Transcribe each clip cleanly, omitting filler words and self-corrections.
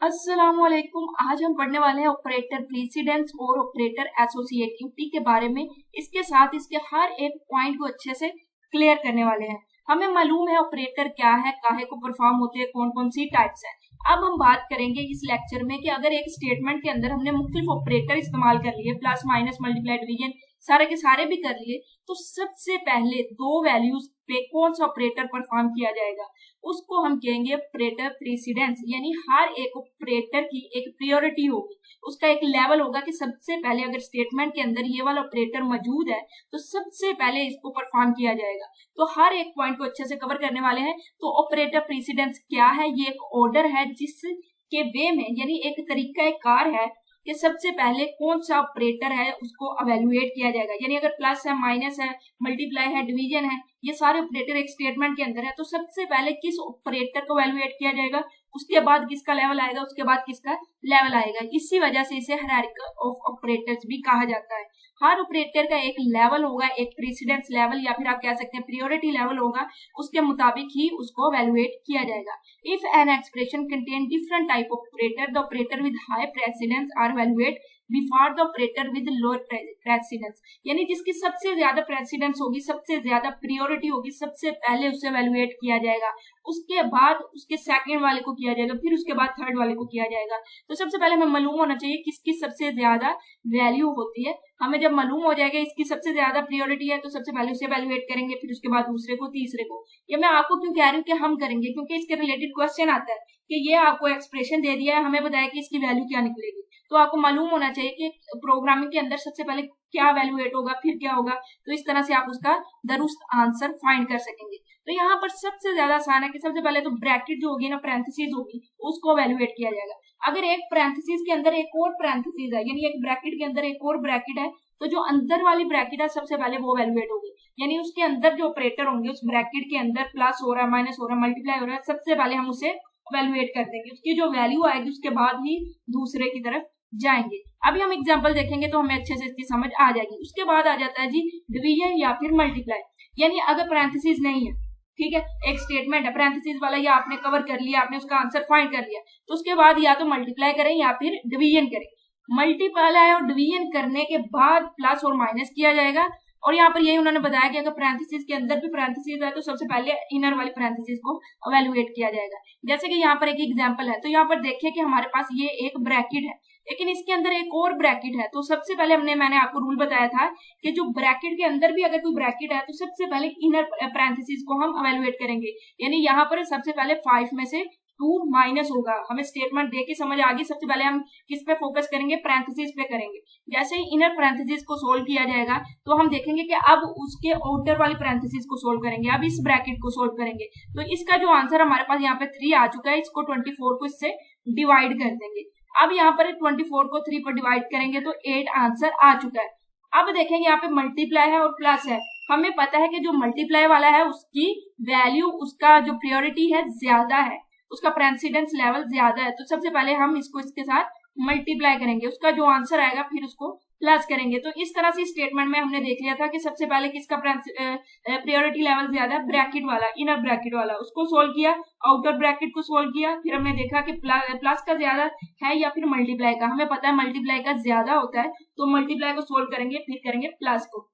अस्सलामुअलैकुम। आज हम पढ़ने वाले हैं ऑपरेटर प्रेसिडेंस और ऑपरेटर एसोसिएटिविटी के बारे में। इसके साथ इसके हर एक पॉइंट को अच्छे से क्लियर करने वाले हैं। हमें मालूम है ऑपरेटर क्या है, काहे को परफॉर्म होते हैं, कौन कौन सी टाइप्स हैं। अब हम बात करेंगे इस लेक्चर में कि अगर एक स्टेटमेंट के अंदर हमने मुख्तलिफ ऑपरेटर इस्तेमाल कर लिए, प्लस माइनस मल्टीप्लाई डिवीजन सारे के सारे भी कर लिए, तो सबसे पहले दो वैल्यूज पे कौन सा ऑपरेटर परफॉर्म किया जाएगा, उसको हम कहेंगे ऑपरेटर प्रेसिडेंस। यानी हर एक ऑपरेटर की एक प्रायोरिटी होगी, उसका एक लेवल होगा कि सबसे पहले अगर स्टेटमेंट के अंदर ये वाला ऑपरेटर मौजूद है तो सबसे पहले इसको परफॉर्म किया जाएगा। तो हर एक पॉइंट को अच्छे से कवर करने वाले हैं। तो ऑपरेटर प्रेसिडेंस क्या है? ये एक ऑर्डर है जिसके वे में, यानी एक तरीका एक कार है कि सबसे पहले कौन सा ऑपरेटर है उसको अवेलुएट किया जाएगा। यानी अगर प्लस है, माइनस है, मल्टीप्लाई है, डिवीजन है, ये सारे ऑपरेटर एक स्टेटमेंट के अंदर है, तो सबसे पहले किस ऑपरेटर को अवेलुएट किया जाएगा, उसके बाद किसका लेवल आएगा, उसके बाद किसका लेवल आएगा। इसी वजह से इसे हायरार्की ऑफ ऑपरेटर्स भी कहा जाता है। हर ऑपरेटर का एक लेवल होगा, एक प्रेसिडेंस लेवल या फिर आप कह सकते हैं प्रायोरिटी लेवल होगा, उसके मुताबिक ही उसको अवेलुएट किया जाएगा। If an expression contain different type of operator, the operator with high precedence are evaluate before the operator with lower precedence. यानी जिसकी सबसे ज्यादा प्रेसिडेंस होगी, सबसे ज्यादा प्रायोरिटी होगी, सबसे पहले उससे अवेलुएट किया जाएगा, उसके बाद उसके सेकंड वाले को किया जाएगा, फिर उसके बाद थर्ड वाले को किया जाएगा। तो सबसे पहले हमें मालूम होना चाहिए किसकी सबसे ज्यादा वैल्यू होती है। हमें जब मालूम हो जाएगा इसकी सबसे ज्यादा प्रायोरिटी है तो सबसे पहले उसे एवेलुएट करेंगे, फिर उसके बाद दूसरे को, तीसरे को। ये मैं आपको क्यों कह रही हूँ कि हम करेंगे, क्योंकि इसके रिलेटेड क्वेश्चन आता है कि ये आपको एक्सप्रेशन दे दिया है, हमें बताया कि इसकी वैल्यू क्या निकलेगी। तो आपको मालूम होना चाहिए कि प्रोग्रामिंग के अंदर सबसे पहले क्या वैल्यूएट होगा, फिर क्या होगा। तो इस तरह से आप उसका दुरुस्त आंसर फाइंड कर सकेंगे। तो यहाँ पर सबसे ज्यादा आसान है कि सबसे पहले तो ब्रैकेट जो होगी ना, पैरेंथेसिस होगी, उसको वैल्यूएट किया जाएगा। अगर एक पैरेंथेसिस के अंदर एक और पैरेंथेसिस है, यानी एक ब्रैकेट के अंदर एक और ब्रैकेट है, तो जो अंदर वाली ब्रैकेट है सबसे पहले वो वैल्यूएट होगी। यानी उसके अंदर जो ऑपरेटर होंगे, उस ब्रैकेट के अंदर प्लस हो रहा है, माइनस हो रहा है, मल्टीप्लाई हो रहा है, सबसे पहले हम उसे वैल्यूएट कर देंगे। उसकी जो वैल्यू आएगी उसके बाद ही दूसरे की तरफ जाएंगे। अभी हम एग्जांपल देखेंगे तो हमें अच्छे से इसकी समझ आ जाएगी। उसके बाद आ जाता है जी डिवीजन या फिर मल्टीप्लाई। यानी अगर पैरेंथेसिस नहीं है, ठीक है, एक स्टेटमेंट है पैरेंथेसिस वाला, या आपने कवर कर लिया, आपने उसका आंसर फाइंड कर लिया, तो उसके बाद या तो मल्टीप्लाई करें या फिर डिवीजन करें। मल्टीप्लाई और डिवीजन करने के बाद प्लस और माइनस किया जाएगा। और यहाँ पर यही उन्होंने बताया कि अगर पैरेंथेसिस के अंदर भी पैरेंथेसिस है तो सबसे पहले इनर वाली पैरेंथेसिस को एवेलुएट किया जाएगा। जैसे कि यहाँ पर एक एग्जांपल है, तो यहाँ पर देखिए कि हमारे पास ये एक ब्रैकेट है, लेकिन इसके अंदर एक और ब्रैकेट है। तो सबसे पहले मैंने आपको रूल बताया था कि जो ब्रैकेट के अंदर भी अगर कोई ब्रैकेट है तो सबसे पहले इनर पैरेंथेसिस को हम एवेलुएट करेंगे। यानी यहाँ पर सबसे पहले 5 में से 2 माइनस होगा। हमें स्टेटमेंट देके समझ आ गई। सबसे पहले हम किस पे फोकस करेंगे? पैरेंथेसिस पे करेंगे। जैसे ही इनर पैरेंथेसिस को सोल्व किया जाएगा तो हम देखेंगे कि अब उसके आउटर वाली पैरेंथेसिस को सोल्व करेंगे, अब इस ब्रैकेट को सोल्व करेंगे। तो इसका जो आंसर हमारे पास यहाँ पे 3 आ चुका है, इसको 24 को इससे डिवाइड कर देंगे। अब यहाँ पर 24 को 3 पर डिवाइड करेंगे तो 8 आंसर आ चुका है। अब देखेंगे यहाँ पे मल्टीप्लाई है और प्लस है। हमें पता है कि जो मल्टीप्लाई वाला है उसकी वैल्यू, उसका जो प्रायोरिटी है ज्यादा है, उसका प्रेसिडेंस लेवल ज्यादा है। तो सबसे पहले हम इसको इसके साथ मल्टीप्लाई करेंगे, उसका जो आंसर आएगा फिर उसको प्लस करेंगे। तो इस तरह से स्टेटमेंट में हमने देख लिया था कि सबसे पहले किसका प्रायोरिटी लेवल ज्यादा है, ब्रैकेट वाला, इनर ब्रैकेट वाला, उसको सोल्व किया, आउटर ब्रैकेट को सोल्व किया, फिर हमने देखा कि प्लस का ज्यादा है या फिर मल्टीप्लाई का। हमें पता है मल्टीप्लाई का ज्यादा होता है, तो मल्टीप्लाई को सोल्व करेंगे, फिर करेंगे प्लस को।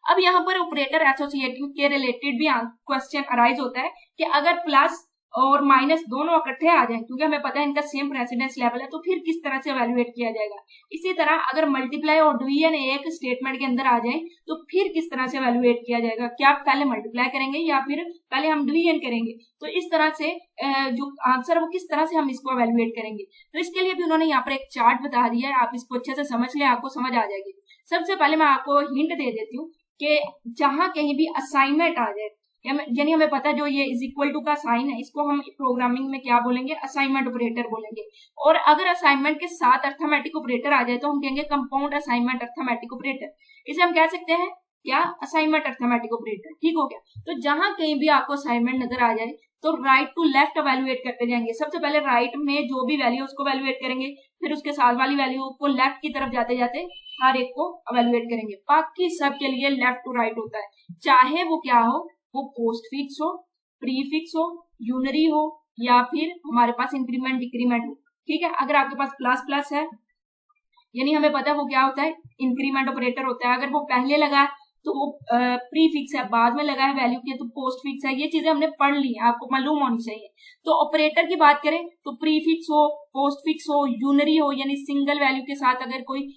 अब यहाँ पर ऑपरेटर एसोसिएटिव के रिलेटेड भी क्वेश्चन अराइज होता है कि अगर प्लस और माइनस दोनों इकट्ठे आ जाएं, क्योंकि हमें पता है इनका सेम प्रेसिडेंस लेवल है, तो फिर किस तरह से एवेलुएट किया जाएगा। इसी तरह अगर मल्टीप्लाई और डिवीजन एक स्टेटमेंट के अंदर आ जाए तो फिर किस तरह से एवेलुएट किया जाएगा। क्या पहले मल्टीप्लाई करेंगे या फिर पहले हम डिवीजन करेंगे। तो इस तरह से जो आंसर है वो किस तरह से हम इसको एवेलुएट करेंगे। तो इसके लिए भी उन्होंने यहाँ पर एक चार्ट बता दिया है, आप इसको अच्छे से समझ लें, आपको समझ आ जाएगी। सबसे पहले मैं आपको हिंट दे देती हूँ कि जहां कहीं भी असाइनमेंट आ जाए, यानी हमें पता है जो ये इज इक्वल टू का साइन है, इसको हम प्रोग्रामिंग में क्या बोलेंगे? असाइनमेंट ऑपरेटर बोलेंगे। और अगर असाइनमेंट के साथ अर्थमेटिक ऑपरेटर आ जाए तो हम कहेंगे कंपाउंड असाइनमेंट अर्थमेटिक ऑपरेटर। इसे हम कह सकते हैं क्या? Assignment arithmetic operator. ठीक हो गया। तो जहां कहीं भी आपको असाइनमेंट नजर आ जाए तो राइट टू लेफ्ट एवेलुएट करते जाएंगे। सबसे पहले राइट में जो भी वैल्यू उसको एवेलुएट करेंगे, फिर उसके साथ वाली वैल्यू को लेफ्ट की तरफ जाते जाते हर एक को एवेलुएट करेंगे। बाकी सब के लिए लेफ्ट टू राइट होता है, चाहे वो क्या हो, वो पोस्ट फिक्स हो, प्री फिक्स हो, यूनरी हो, या फिर हमारे पास इंक्रीमेंट डिक्रीमेंट हो। ठीक है। अगर आपके पास प्लस प्लस है यानी हमें पता है वो क्या होता है, इंक्रीमेंट ऑपरेटर होता है। अगर वो पहले लगा है तो वो प्री फिक्स है, बाद में लगा है वैल्यू के तो पोस्ट फिक्स है। ये चीजें हमने पढ़ ली है, आपको मालूम होनी चाहिए। तो ऑपरेटर की बात करें तो प्री फिक्स हो, पोस्ट फिक्स हो, यूनरी हो, यानी सिंगल वैल्यू के साथ अगर कोई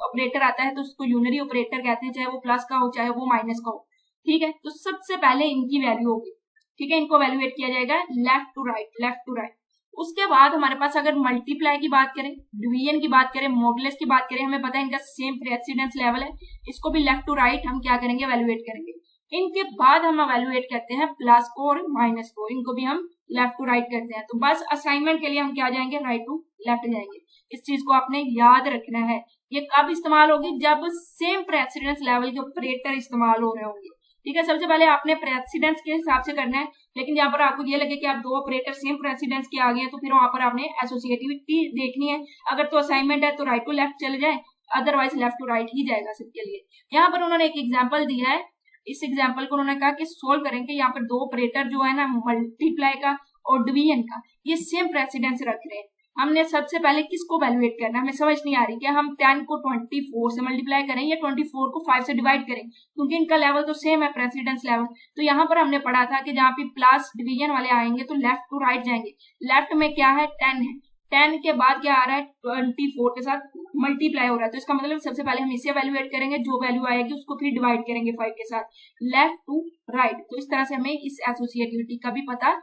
ऑपरेटर आता है तो उसको यूनरी ऑपरेटर कहते हैं, चाहे वो प्लस का हो चाहे वो माइनस का हो। ठीक है, तो सबसे पहले इनकी वैल्यू होगी। ठीक है, इनको वैल्यूएट किया जाएगा left to right, left to right. उसके बाद हमारे पास अगर मल्टीप्लाई की बात करें, डिवीजन की बात करें, मॉडुलस की बात करें, हमें पता है इनका सेम प्रेसिडेंस लेवल है, इसको भी लेफ्ट टू राइट हम क्या करेंगे, वैल्यूएट करेंगे। इनके बाद हम वैल्यूएट करते हैं प्लस को और माइनस को, इनको भी हम लेफ्ट टू राइट करते हैं। तो बस असाइनमेंट के लिए हम क्या जाएंगे, राइट टू लेफ्ट जाएंगे। इस चीज को आपने याद रखना है। ये कब इस्तेमाल होगी, जब सेम प्रेसिडेंस लेवल के ऑपरेटर इस्तेमाल हो रहे होंगे। ठीक है, सबसे पहले आपने प्रेसिडेंस के हिसाब से करना है, लेकिन यहाँ पर आपको ये लगे कि आप दो ऑपरेटर सेम प्रेसिडेंस के आ गए तो फिर वहां पर आपने एसोसिएटिविटी देखनी है। अगर तो असाइनमेंट है तो राइट टू लेफ्ट चले जाए, अदरवाइज लेफ्ट टू राइट ही जाएगा सबके लिए। यहाँ पर उन्होंने एक एग्जाम्पल दिया है, इस एग्जाम्पल को उन्होंने कहा कि सोल्व करेंगे। यहाँ पर दो ऑपरेटर जो है ना, मल्टीप्लाई का और डिवीजन का, ये सेम प्रेसिडेंस रख रहे हैं। हमने सबसे पहले किसको वैल्यूएट करना है, हमें समझ नहीं आ रही कि हम 10 को 24 से मल्टीप्लाई करें या 24 को 5 से डिवाइड करें, क्योंकि इनका लेवल तो सेम है, प्रेसिडेंस लेवल। तो यहाँ पर हमने पढ़ा था कि जहाँ पे प्लस डिवीजन वाले आएंगे तो लेफ्ट टू राइट जाएंगे। लेफ्ट में क्या है, 10 है, 10 के बाद क्या आ रहा है, 24 के साथ मल्टीप्लाई हो रहा है। तो इसका मतलब सबसे पहले हम इसे वैल्यूएट करेंगे, जो वैल्यू आएगी उसको फिर डिवाइड करेंगे 5 के साथ, लेफ्ट टू राइट। तो इस तरह से हमें इस एसोसिएटिविटी का भी पता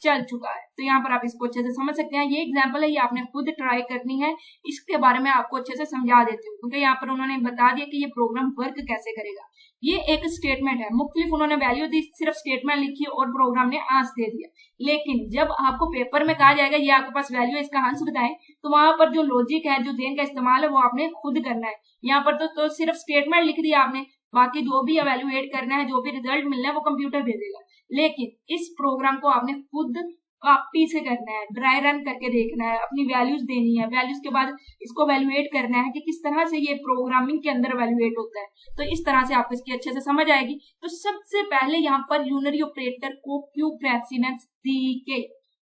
चल चुका है। तो यहाँ पर आप इसको अच्छे से समझ सकते हैं। ये एग्जाम्पल है, ये आपने खुद ट्राई करनी है, इसके बारे में आपको अच्छे से समझा देती हूँ, क्योंकि यहाँ पर उन्होंने बता दिया कि ये प्रोग्राम वर्क कैसे करेगा। ये एक स्टेटमेंट है, मुख्तलिफ उन्होंने वैल्यू दी, सिर्फ स्टेटमेंट लिखी और प्रोग्राम ने आंसर दे दिया। लेकिन जब आपको पेपर में कहा जाएगा ये आपके पास वैल्यू है, इसका आंसर बताएं, तो वहां पर जो लॉजिक है, जो ब्रेन का इस्तेमाल है, वो आपने खुद करना है। यहाँ पर तो सिर्फ स्टेटमेंट लिख दिया आपने, बाकी जो भी एवेल्युएट करना है, जो भी रिजल्ट मिलना है, वो कंप्यूटर दे देगा। लेकिन इस प्रोग्राम को आपने खुद कॉपी से करना है, ड्राई रन करके देखना है, अपनी वैल्यूज देनी है, वैल्यूज के बाद इसको वैल्यूएट करना है कि किस तरह से ये प्रोग्रामिंग के अंदर वैल्यूएट होता है। तो इस तरह से आपको इसकी अच्छे से समझ आएगी। तो सबसे पहले यहाँ पर यूनरी ऑपरेटर को क्यों प्रेसिडेंस दी गई,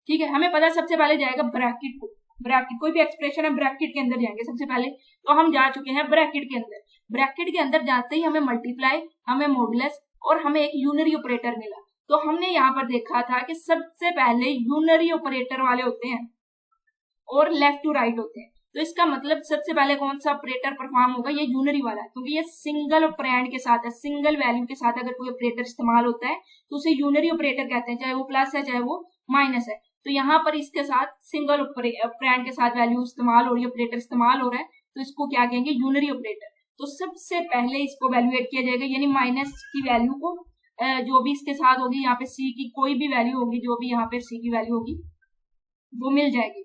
ठीक है, हमें पता सबसे पहले जाएगा ब्रैकेट को, ब्रैकेट कोई भी एक्सप्रेशन है ब्रैकेट के अंदर जाएंगे सबसे पहले। तो हम जा चुके हैं ब्रैकेट के अंदर। ब्रैकेट के अंदर जाते ही हमें मल्टीप्लाई, हमें मॉडुलस और हमें एक यूनरी ऑपरेटर मिला। तो हमने यहाँ पर देखा था कि सबसे पहले यूनरी ऑपरेटर वाले होते हैं और लेफ्ट टू राइट होते हैं। तो इसका मतलब सबसे पहले कौन सा ऑपरेटर परफॉर्म होगा, ये यूनरी वाला, क्योंकि ये सिंगल ऑपरेंड के साथ है, सिंगल वैल्यू के साथ अगर कोई ऑपरेटर इस्तेमाल होता है तो उसे यूनरी ऑपरेटर कहते हैं, चाहे वो प्लस है चाहे वो माइनस है। तो यहाँ पर इसके साथ सिंगल ऑपरेंड के साथ वैल्यू इस्तेमाल हो रही है, ऑपरेटर इस्तेमाल हो रहा है, तो इसको क्या कहेंगे, यूनरी ऑपरेटर। तो सबसे पहले इसको वैल्यूएट किया जाएगा, यानी माइनस की वैल्यू को जो भी इसके साथ होगी, यहाँ पे सी की कोई भी वैल्यू होगी, जो भी यहाँ पे सी की वैल्यू होगी वो मिल जाएगी।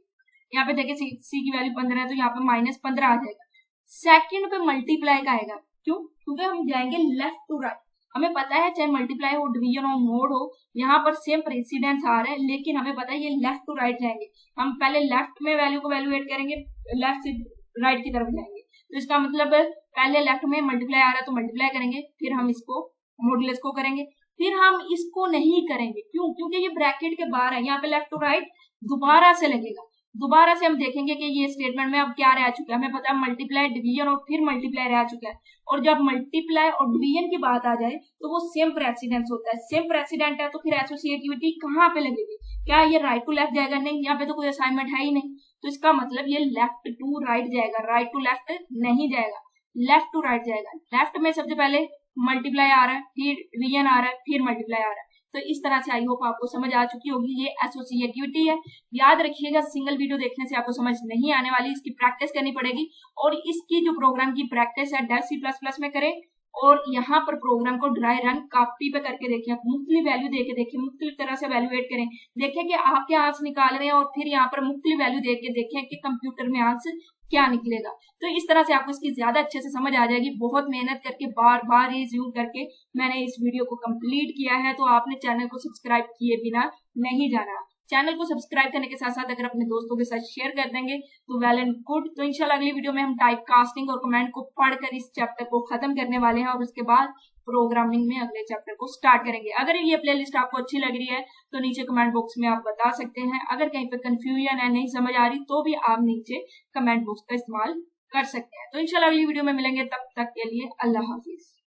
यहाँ पे देखिए सी की वैल्यू 15 है तो यहाँ पे -15 आ जाएगा। सेकंड पे मल्टीप्लाई का आएगा, क्यों, क्योंकि हम जाएंगे लेफ्ट टू राइट। हमें पता है चाहे मल्टीप्लाई हो, डिवीजन हो, मोड हो, यहाँ पर सेम प्रेसिडेंस आ रहा है, लेकिन हमें पता है ये लेफ्ट टू राइट जाएंगे। हम पहले लेफ्ट में वैल्यू को वैल्यूएट करेंगे, लेफ्ट से राइट की तरफ जाएंगे। तो इसका मतलब पहले लेफ्ट में मल्टीप्लाई आ रहा है तो मल्टीप्लाई करेंगे, फिर हम इसको मॉडुलस को करेंगे, फिर हम इसको नहीं करेंगे, क्यों, क्योंकि ये ब्रैकेट के बाहर है। यहाँ पे लेफ्ट टू राइट दोबारा से लगेगा, दोबारा से हम देखेंगे कि ये स्टेटमेंट में अब क्या रह चुका है। हमें पता है मल्टीप्लाई, डिवीजन और फिर मल्टीप्लाई रह चुका है, और जब मल्टीप्लाई और डिवीजन की बात आ जाए तो वो सेम प्रेसिडेंस होता है। सेम प्रेसिडेंट है तो फिर एसोसिएटिविटी कहाँ पे लगेगी, क्या ये राइट टू लेफ्ट जाएगा, नहीं, यहाँ पे तो कोई असाइनमेंट है ही नहीं। तो इसका मतलब ये लेफ्ट टू राइट जाएगा, राइट टू लेफ्ट नहीं जाएगा, लेफ्ट टू राइट जाएगा। लेफ्ट में सबसे पहले मल्टीप्लाई आ रहा है, फिर डिवीजन आ रहा है, फिर मल्टीप्लाई आ रहा है। तो इस तरह से आई होप आपको समझ आ चुकी होगी, ये एसोसिएटिविटी है। याद रखिएगा, सिंगल वीडियो देखने से आपको समझ नहीं आने वाली, इसकी प्रैक्टिस करनी पड़ेगी। और इसकी जो प्रोग्राम की प्रैक्टिस है डेल C++ में करें, और यहाँ पर प्रोग्राम को ड्राई रन कॉपी पे करके देखें, मुख्तलिफ वैल्यू देके देखें, मुख्तलिफ तरह से वैल्यूएट करें, देखें कि आप क्या आंसर निकाल रहे हैं, और फिर यहाँ पर मुख्तलिफ वैल्यू देके देखें कि कंप्यूटर में आंसर क्या निकलेगा। तो इस तरह से आपको इसकी ज्यादा अच्छे से समझ आ जाएगी। बहुत मेहनत करके बार बार रिव्यू करके मैंने इस वीडियो को कंप्लीट किया है, तो आपने चैनल को सब्सक्राइब किए बिना नहीं जाना। चैनल को सब्सक्राइब करने के साथ साथ अगर अपने दोस्तों के साथ शेयर कर देंगे तो वेल एंड गुड। तो इंशाल्लाह अगली वीडियो में हम टाइप कास्टिंग और कमेंट को पढ़कर इस चैप्टर को खत्म करने वाले हैं, और उसके बाद प्रोग्रामिंग में अगले चैप्टर को स्टार्ट करेंगे। अगर ये प्लेलिस्ट आपको अच्छी लग रही है तो नीचे कमेंट बॉक्स में आप बता सकते हैं। अगर कहीं पे कंफ्यूजन है, नहीं समझ आ रही, तो भी आप नीचे कमेंट बॉक्स का इस्तेमाल कर सकते हैं। तो इंशाल्लाह अगली वीडियो में मिलेंगे, तब तक के लिए अल्लाह हाफिज।